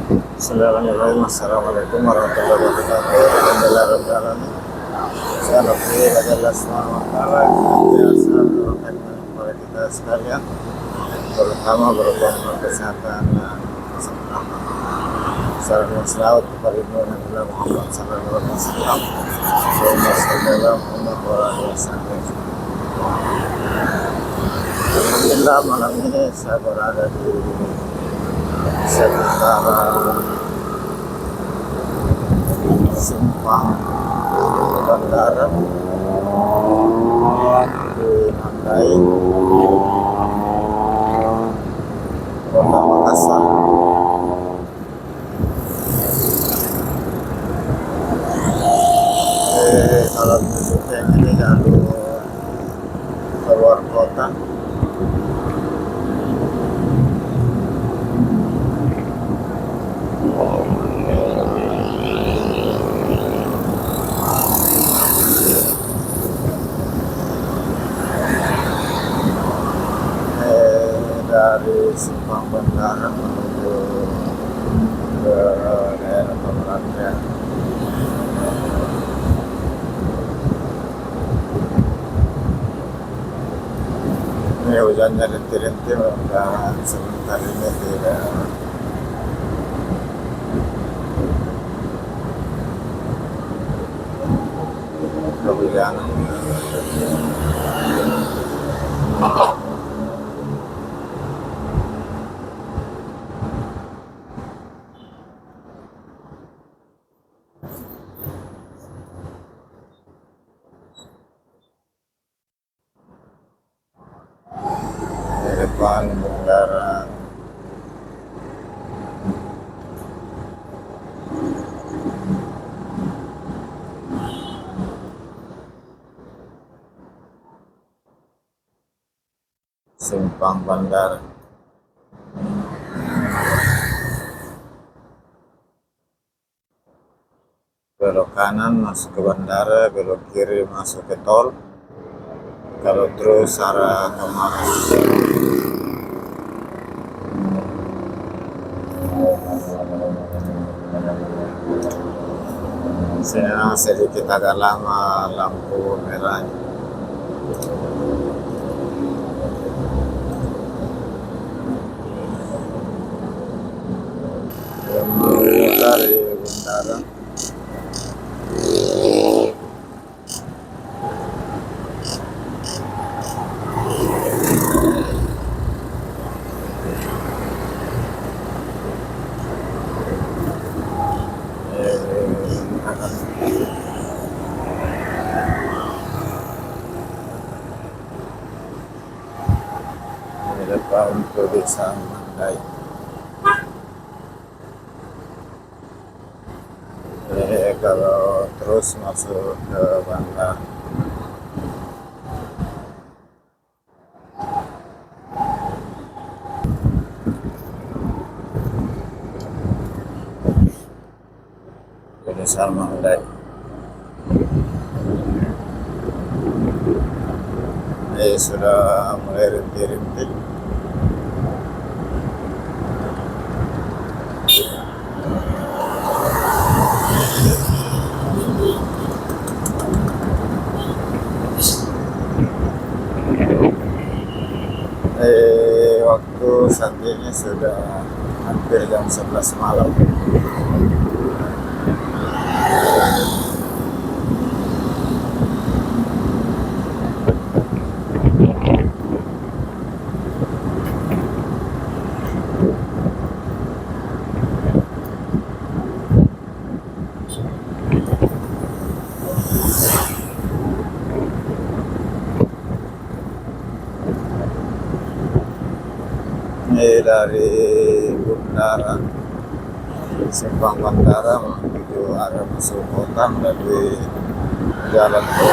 Bismillahirrahmanirrahim. Assalamualaikum warahmatullahi wabarakatuh. Alhamdulillah rabbil Saya lebih adalah subhanahu wa ta'ala yang biasa memberikan kepada kita sekalian, terutama berhubungan kesehatan dan keselamatan. Salam dan selawat kepada Nabi Muhammad sallallahu alaihi wasallam. Alhamdulillah malam ini saya berada di sekitar simpang bandara di Mandai, Kota Makassar. Kalau menuju ini jalur keluar kota. Dari simpang bandara menuju ke daerah Pemerintah. Ini hujannya rintik-rintik dan sebentar ini tidak kehujanan. Depan bundaran simpang bandara. Belok kanan masuk ke bandara, belok kiri masuk ke tol. Kalau terus arah ke Maros. Saya sedikit agak lama lampu merahnya. Dari bandara di depan untuk desa Mandai. Kalau terus masuk ke bandar ke desa Mandai. Sudah mulai rintik-rintik. Waktu saat ini sudah hampir jam 11 malam. Dari bandara simpang bandara menuju arah masuk kota melalui jalan tol.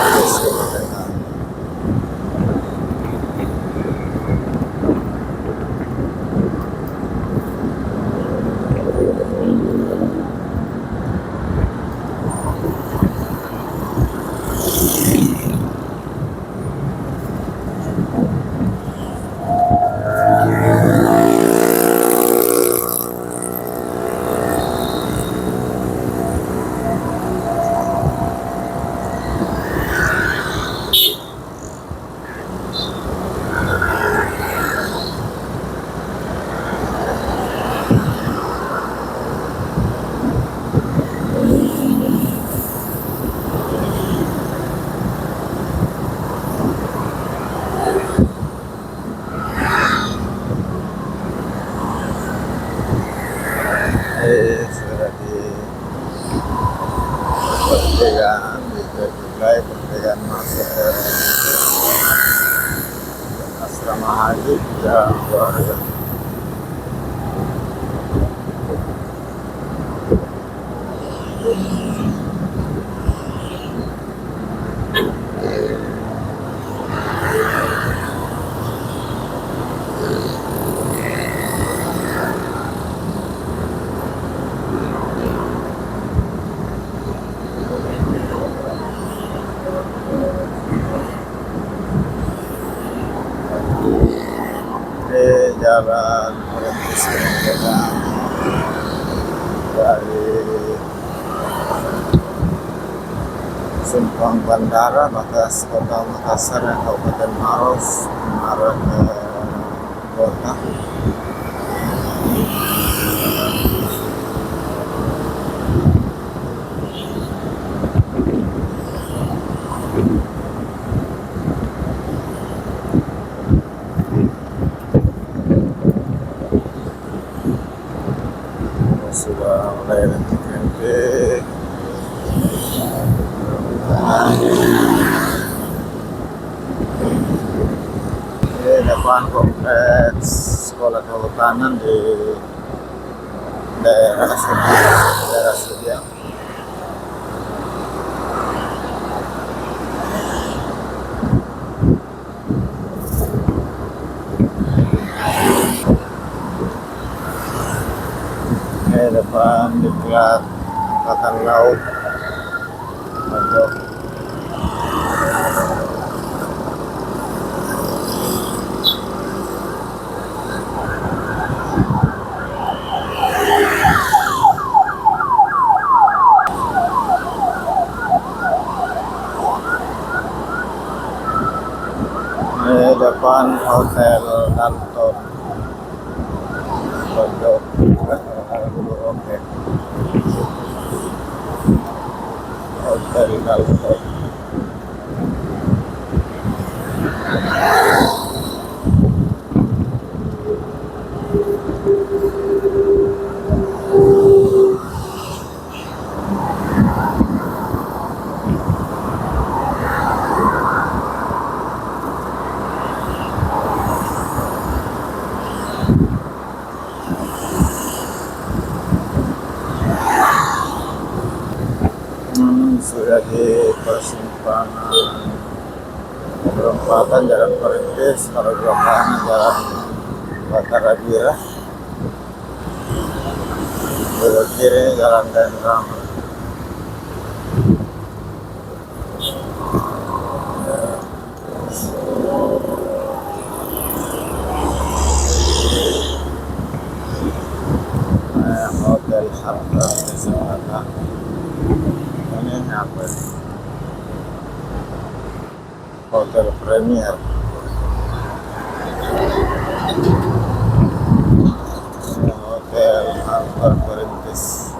sudah di pertigaan di Julai pertigaan masuk ke asrama haji ya keluarga. Di jalan Perintis Kemudian dari Simpang Bandara batas Kota Makassar dan Kabupaten Maros mengarah ke kota. Sudah mulai nanti di depan kompleks sekolah kehutanan di daerah Sudiang. Di depan diklat Angkatan Laut untuk di depan Hotel Dalton Pondok Guru Oke Hotel Dalton. Sudah di persimpangan perempatan Jalan Perintis, kalau belok kanan Jalan Batarabira, belok kiri Jalan Dendram. Hotel Harta di selatan. Ini apa? Hotel Premier. Ini Hotel Harta Perintis.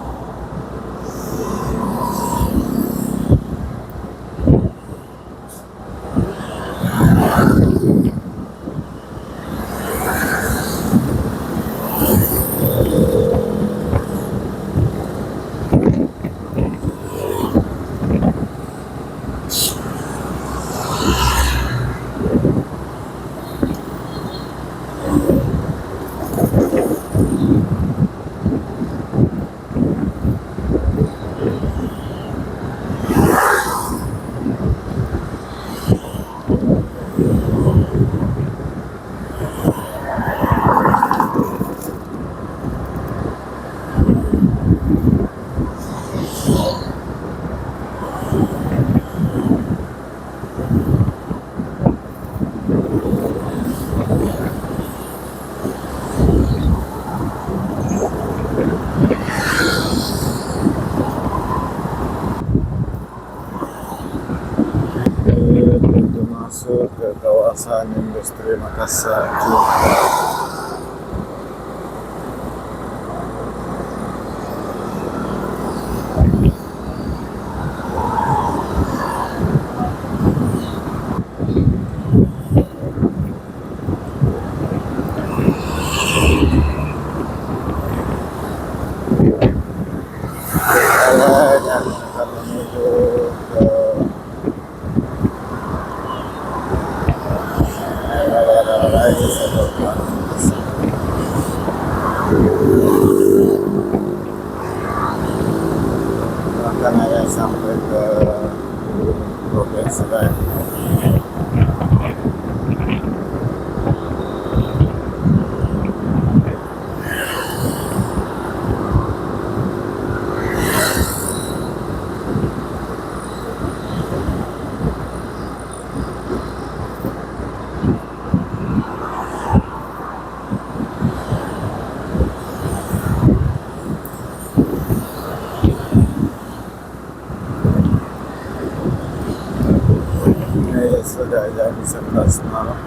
Pintu masuk ke kawasan industri Makassar. sudah jam 11 malam.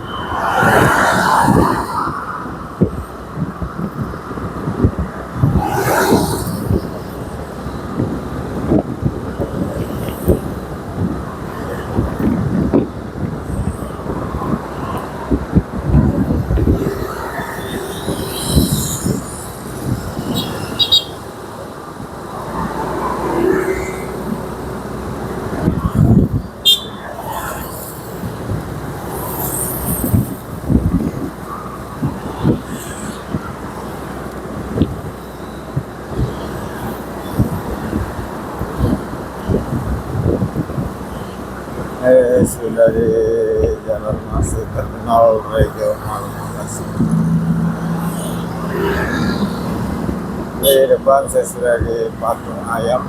Sudah di jalan masuk terminal regional Bekasi. Di depan saya sudah di Patung Ayam,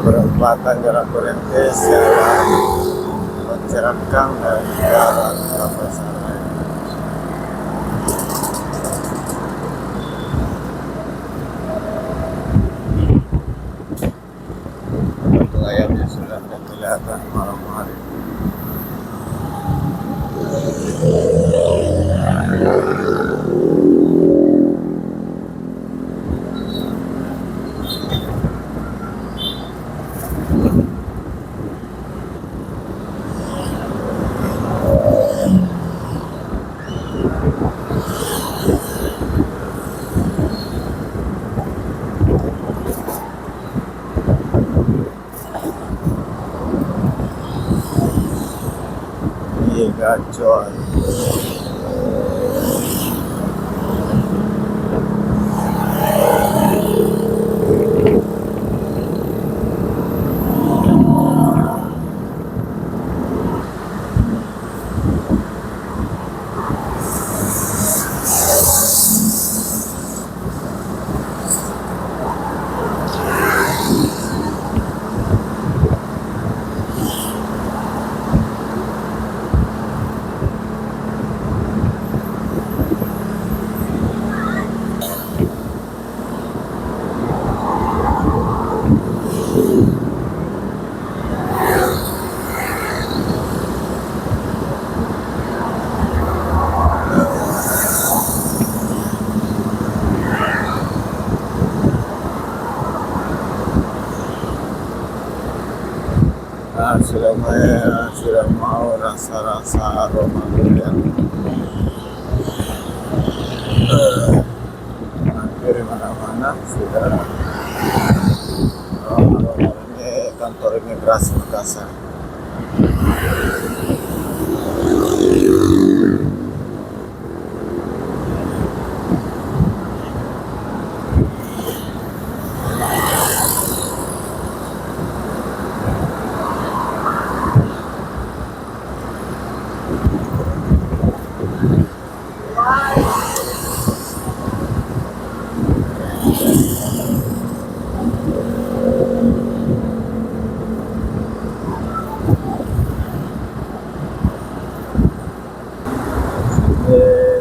perempatan Jalan Perintis, Jalan Pencerakang, dan Jalan Kapasaraya. Patung Ayamnya sudah kelihatan malam hari. Ini gacuan. Sudah mau rasa-rasa aroma durian. Hampir mana-mana sudah aroma ini kantor imigrasi Makassar.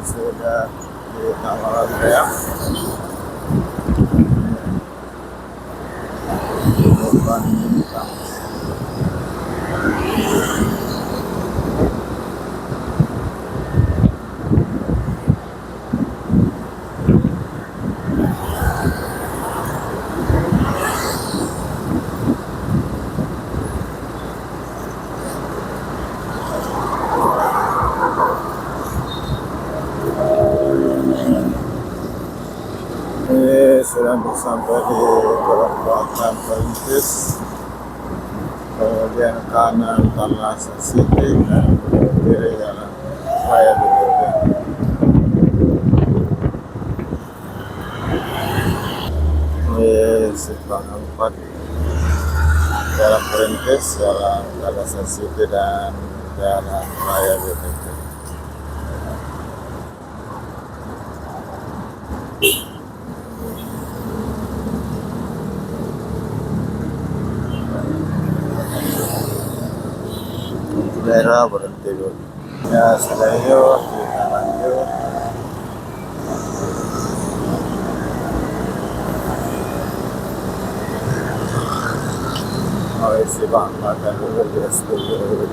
Sudah di Taman Raya. Depan kampus. Sudah sampai di perempatan Perintis, kemudian kanan Tanah City dan kiri Jalan Raya BTP. Ini simpang 4 Jalan Perintis, Jalan Tanah City dan Jalan Raya BTP. Daerah berhenti dulu. Ya, sudah yuk, kita lanjut. Oh, isi bang, makan dulu, dia setuju.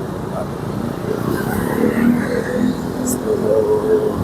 dulu.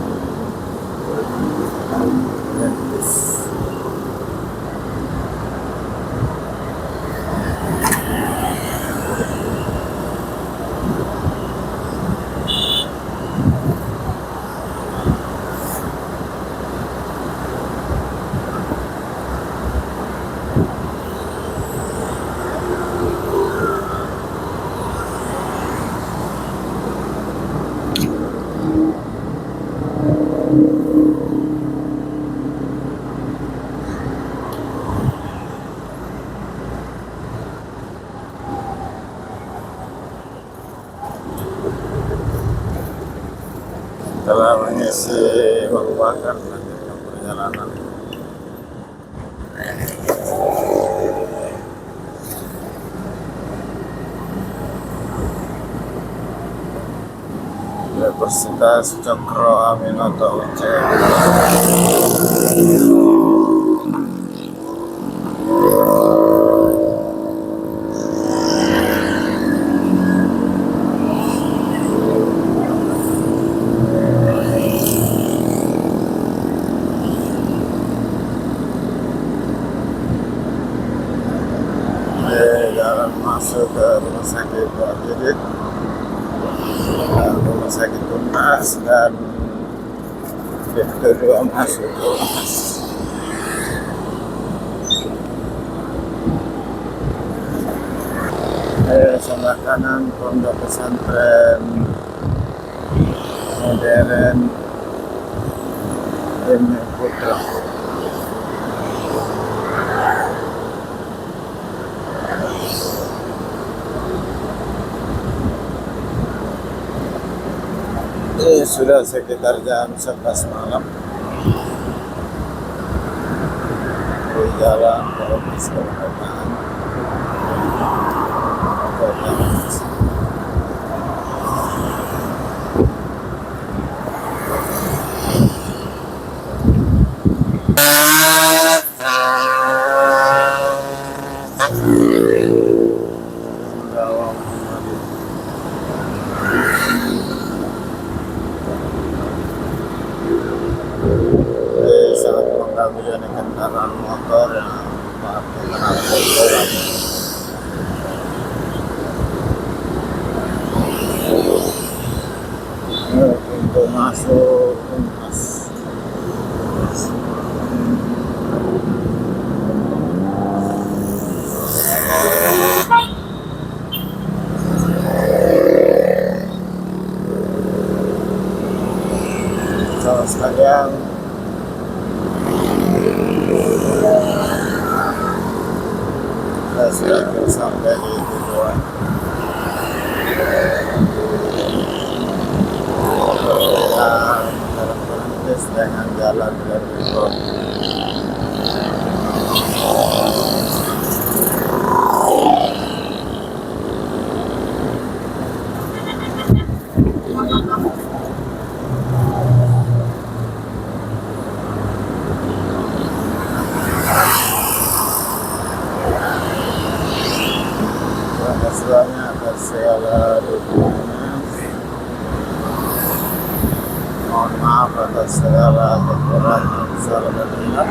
Setelah mengisi bahan bakar, lanjutkan perjalanan. Universitas Cokro Aminoto Ucen. Jalan masuk ke rumah sakit Pak Didit, rumah sakit Tunas, dan yang kedua masuk ke Unas. Sebelah kanan pondok pesantren modern Ibnu Putra. Ini sudah sekitar jam 11 malam. Di jalan Pelopis Kemerdekaan. Sangat mengganggu dengan kendaraan motor yang mengenal motor. Pintu masuk Unas. Saudara sekalian, saya sudah sampai di tujuan. Dalam berhenti dengan jalan dari Rot. Istilahnya atas segala dukungannya. Mohon maaf atas segala kekurangan, salah dan hilaf.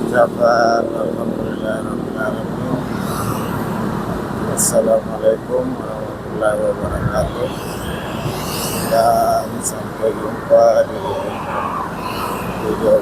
Ucapan alhamdulillahirrahmanirrahim. Assalamualaikum warahmatullahi wabarakatuh. Dan sampai jumpa di video